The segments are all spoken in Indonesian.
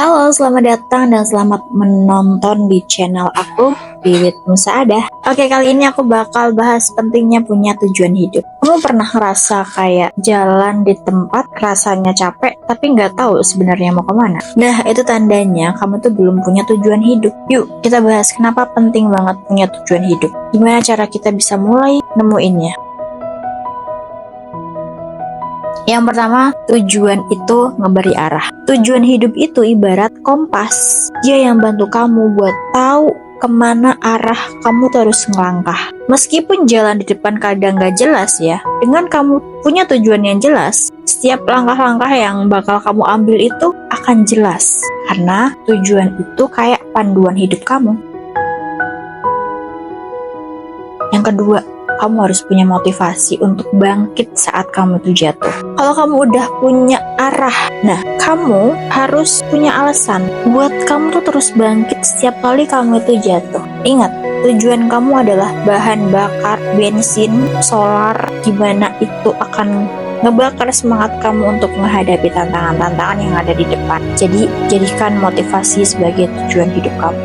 Halo, selamat datang dan selamat menonton di channel aku, Wiwit Musaadah. Oke, kali ini aku bakal bahas pentingnya punya tujuan hidup. Kamu pernah ngerasa kayak jalan di tempat rasanya capek, tapi nggak tahu sebenarnya mau kemana? Nah, itu tandanya kamu tuh belum punya tujuan hidup. Yuk, kita bahas kenapa penting banget punya tujuan hidup. Gimana cara kita bisa mulai nemuinnya? Yang pertama, tujuan itu ngeberi arah. Tujuan hidup itu ibarat kompas. Dia yang bantu kamu buat tahu kemana arah kamu terus ngelangkah. Meskipun jalan di depan kadang gak jelas ya, dengan kamu punya tujuan yang jelas, setiap langkah-langkah yang bakal kamu ambil itu akan jelas. Karena tujuan itu kayak panduan hidup kamu. Yang kedua, kamu harus punya motivasi untuk bangkit saat kamu tuh jatuh. Kalau kamu udah punya arah, nah kamu harus punya alasan buat kamu tuh terus bangkit setiap kali kamu itu jatuh. Ingat, tujuan kamu adalah bahan bakar, bensin, solar, gimana itu akan ngebakar semangat kamu untuk menghadapi tantangan-tantangan yang ada di depan. Jadi, jadikan motivasi sebagai tujuan hidup kamu.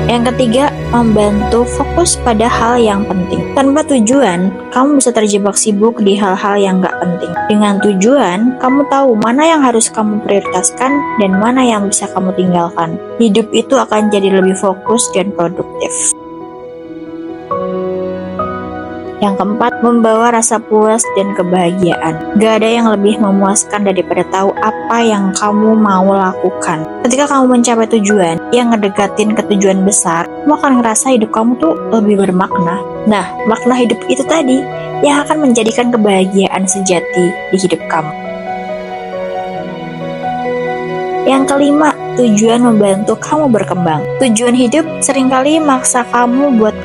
Yang ketiga, membantu fokus pada hal yang penting. Tanpa tujuan, kamu bisa terjebak sibuk di hal-hal yang gak penting. Dengan tujuan, kamu tahu mana yang harus kamu prioritaskan dan mana yang bisa kamu tinggalkan. Hidup itu akan jadi lebih fokus dan produktif. Yang keempat, membawa rasa puas dan kebahagiaan. Gak ada yang lebih memuaskan daripada tahu apa yang kamu mau lakukan. Ketika kamu mencapai tujuan yang ngedekatin ke tujuan besar, kamu akan ngerasa hidup kamu tuh lebih bermakna. Nah, makna hidup itu tadi yang akan menjadikan kebahagiaan sejati di hidup kamu. Yang kelima, tujuan membantu kamu berkembang. Tujuan hidup seringkali maksa kamu buat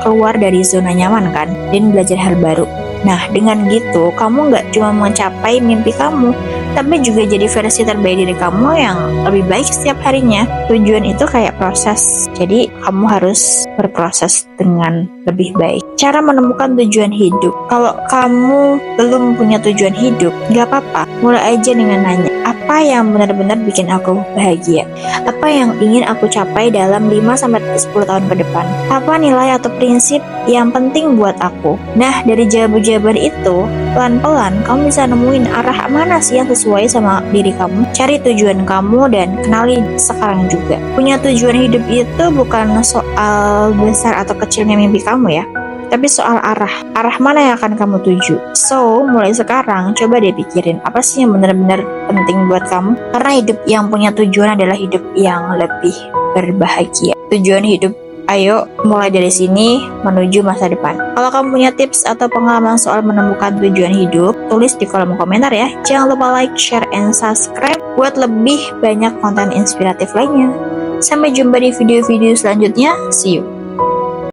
keluar dari zona nyaman kan, dan belajar hal baru. Nah, dengan gitu, kamu nggak cuma mencapai mimpi kamu, tapi juga jadi versi terbaik diri kamu yang lebih baik setiap harinya. Tujuan itu kayak proses, jadi kamu harus berproses dengan lebih baik. Cara menemukan tujuan hidup. Kalau kamu belum punya tujuan hidup, gak apa-apa, mulai aja dengan nanya, apa yang benar-benar bikin aku bahagia? Apa yang ingin aku capai dalam 5-10 tahun ke depan? Apa nilai atau prinsip yang penting buat aku? Nah, dari jawaban-jawaban itu, pelan-pelan kamu bisa nemuin arah mana sih yang sesuai sama diri kamu. Cari tujuan kamu dan kenali sekarang juga. Punya tujuan hidup itu bukan soal besar atau kecilnya mimpi kamu ya, tapi soal arah mana yang akan kamu tuju. So, mulai sekarang coba deh pikirin apa sih yang benar-benar penting buat kamu. Karena hidup yang punya tujuan adalah hidup yang lebih berbahagia. Tujuan hidup, ayo mulai dari sini menuju masa depan. Kalau kamu punya tips atau pengalaman soal menemukan tujuan hidup, tulis di kolom komentar ya. Jangan lupa like, share, and subscribe buat lebih banyak konten inspiratif lainnya. Sampai jumpa di video-video selanjutnya. See you.